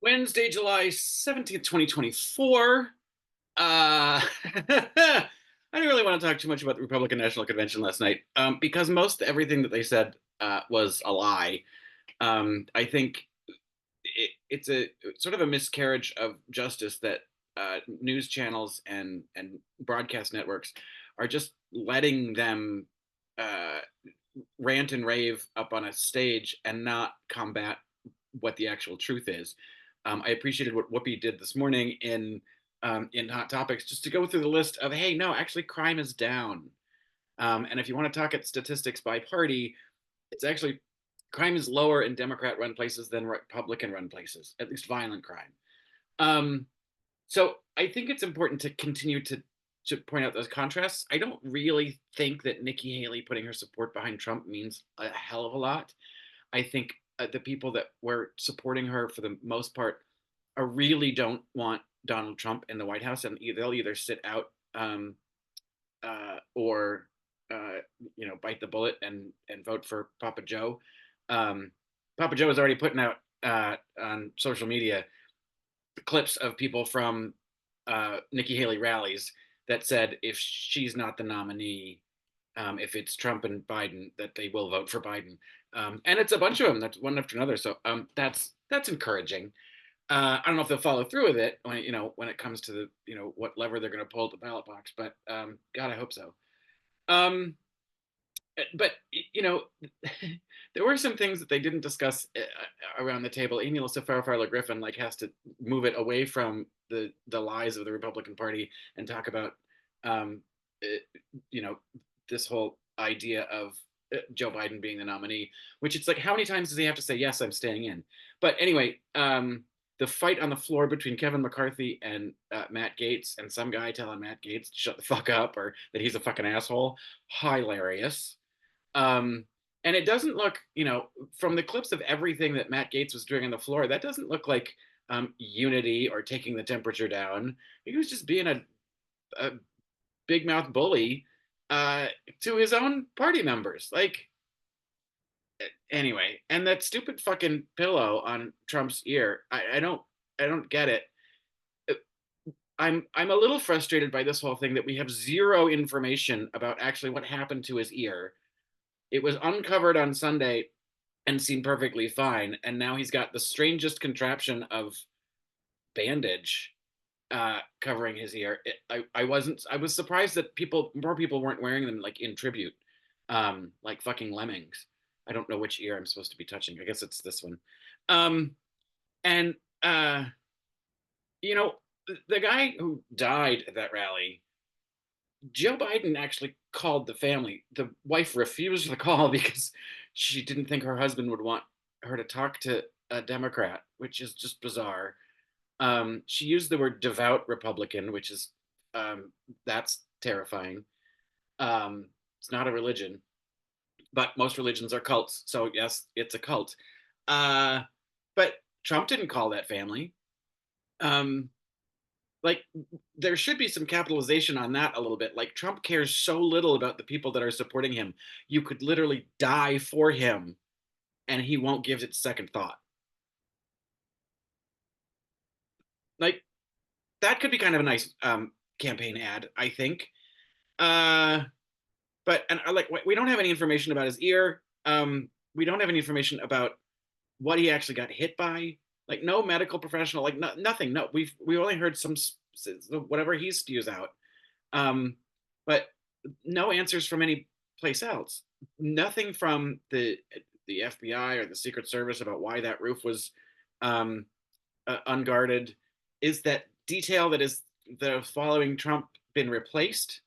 Wednesday, July 17th, 2024. I didn't really want to talk too much about the Republican National Convention last night because most everything that they said was a lie. I think it's a sort of a miscarriage of justice that news channels and broadcast networks are just letting them uh, rant and rave up on a stage and not combat what the actual truth is. I appreciated what Whoopi did this morning in Hot Topics, just to go through the list of, hey, no, actually, crime is down. And if you want to talk at statistics by party, it's actually crime is lower in Democrat-run places than Republican-run places, at least violent crime. Um, so I think it's important to continue to point out those contrasts. I don't really think that Nikki Haley putting her support behind Trump means a hell of a lot. I think the people that were supporting her for the most part really don't want Donald Trump in the White House, and they'll either sit out or bite the bullet and vote for Papa Joe. Um, Papa Joe is already putting out on social media clips of people from Nikki Haley rallies that said if she's not the nominee, if it's Trump and Biden, that they will vote for Biden. And it's a bunch of them. That's one after another. So that's encouraging. I don't know if they'll follow through with it when it comes to the what lever they're going to pull at the ballot box, but God, I hope so. Um, but there were some things that they didn't discuss around the table. Amy Farrah Griffin has to move it away from the lies of the Republican Party and talk about um, you know this whole idea of Joe Biden being the nominee, which it's like, how many times does he have to say, yes, I'm staying in? But anyway, the fight on the floor between Kevin McCarthy and Matt Gaetz, and some guy telling Matt Gaetz to shut the fuck up or that he's a fucking asshole, hilarious. Um, and it doesn't look, from the clips of everything that Matt Gaetz was doing on the floor, that doesn't look like unity or taking the temperature down. He was just being a big mouth bully uh, to his own party members. Like, anyway, and that stupid fucking pillow on Trump's ear, I don't get it. I'm a little frustrated by this whole thing that we have zero information about actually what happened to his ear. It was uncovered on Sunday and seemed perfectly fine, and now he's got the strangest contraption of bandage covering his ear. I was surprised that more people weren't wearing them like in tribute, like fucking lemmings. I don't know which ear I'm supposed to be touching. I guess it's this one. Um, and you know, the guy who died at that rally, Joe Biden actually called the family. The wife refused the call because she didn't think her husband would want her to talk to a Democrat, which is just bizarre. She used the word devout Republican, which is that's terrifying. It's not a religion, but most religions are cults. So yes, it's a cult. Uh, but Trump didn't call that family. Um, like there should be some capitalization on that a little bit. Like Trump cares so little about the people that are supporting him. You could literally die for him, and he won't give it second thought. Like that could be kind of a nice campaign ad, I think. Uh, but and like we don't have any information about his ear. We don't have any information about what he actually got hit by. Like no medical professional, like nothing. No, we only heard some whatever he spews out. Um, but no answers from any place else. Nothing from the FBI or the Secret Service about why that roof was um, unguarded. Is that detail that is the following Trump been replaced?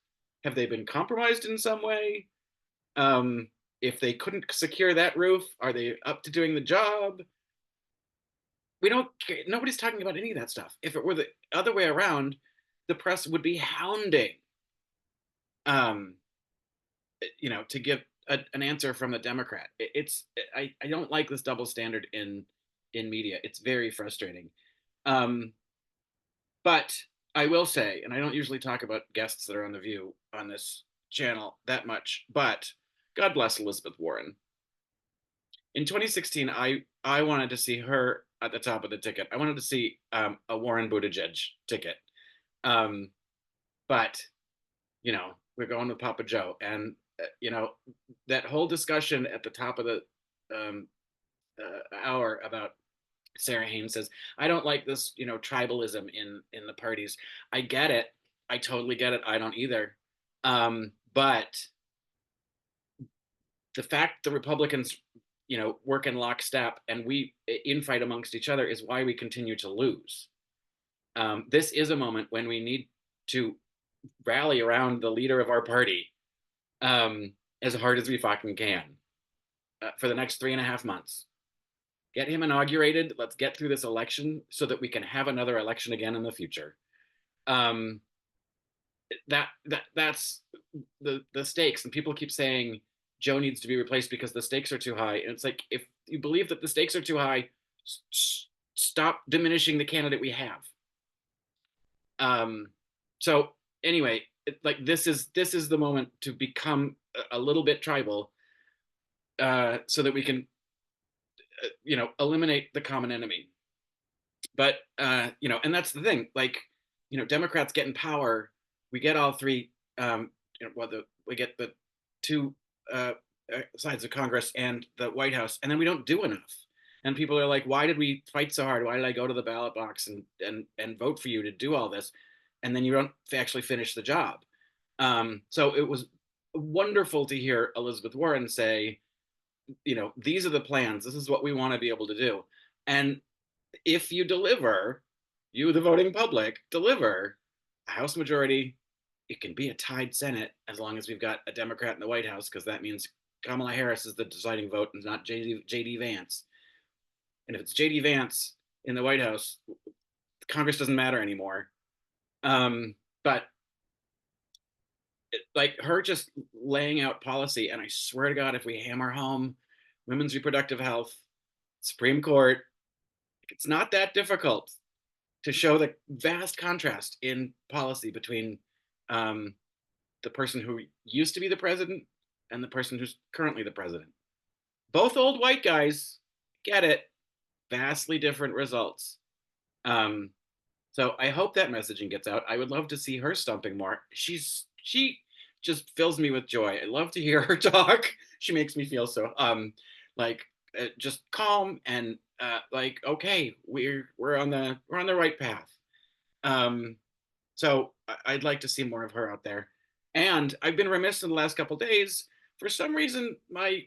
Have they been compromised in some way? If they couldn't secure that roof, are they up to doing the job? We don't. Nobody's talking about any of that stuff. If it were the other way around, the press would be hounding, um, to give an answer from the Democrat. I don't like this double standard in media. It's very frustrating. Um, but I will say, and I don't usually talk about guests that are on the View on this channel that much, but God bless Elizabeth Warren. In 2016, I wanted to see her at the top of the ticket. I wanted to see a Warren Buttigieg ticket. Um, but we're going with Papa Joe, and that whole discussion at the top of the um, hour about Sarah Haynes says, I don't like this, tribalism in the parties. I get it. I totally get it. I don't either. But the fact the Republicans, work in lockstep and we infight amongst each other is why we continue to lose. This is a moment when we need to rally around the leader of our party um, as hard as we fucking can for the next 3.5 months. Get him inaugurated. Let's get through this election so that we can have another election again in the future. Um, that's the stakes, and people keep saying Joe needs to be replaced because the stakes are too high. And it's like, if you believe that the stakes are too high, stop diminishing the candidate we have. So anyway, like this is the moment to become a little bit tribal, so that we can eliminate the common enemy. But and that's the thing. Like, Democrats get in power, we get all three. We get the two sides of Congress and the White House, and then we don't do enough. And people are like, "Why did we fight so hard? Why did I go to the ballot box and vote for you to do all this?" And then you don't actually finish the job. So it was wonderful to hear Elizabeth Warren say, these are the plans. This is what we want to be able to do. And if you deliver, you, the voting public, deliver a House majority, it can be a tied Senate as long as we've got a Democrat in the White House, because that means Kamala Harris is the deciding vote and not JD Vance. And if it's JD Vance in the White House, Congress doesn't matter anymore. But like her just laying out policy, and I swear to God, if we hammer home women's reproductive health, Supreme Court, it's not that difficult to show the vast contrast in policy between the person who used to be the president and the person who's currently the president. Both old white guys, get it, vastly different results. So I hope that messaging gets out. I would love to see her stumping more. She just fills me with joy. I love to hear her talk. She makes me feel so like just calm and like, okay, we're on the right path. So I'd like to see more of her out there. And I've been remiss in the last couple days. For some reason, my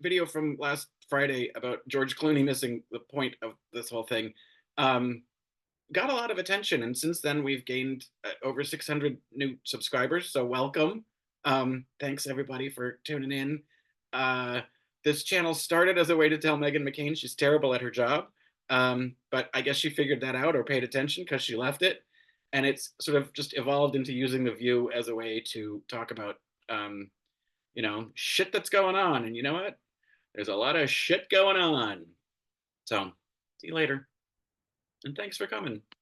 video from last Friday about George Clooney missing the point of this whole thing got a lot of attention. And since then, we've gained over 600 new subscribers. So welcome. Thanks, everybody, for tuning in. This channel started as a way to tell Meghan McCain she's terrible at her job. But I guess she figured that out or paid attention because she left it. And it's sort of just evolved into using The View as a way to talk about, shit that's going on. And you know what? There's a lot of shit going on. So see you later. And thanks for coming.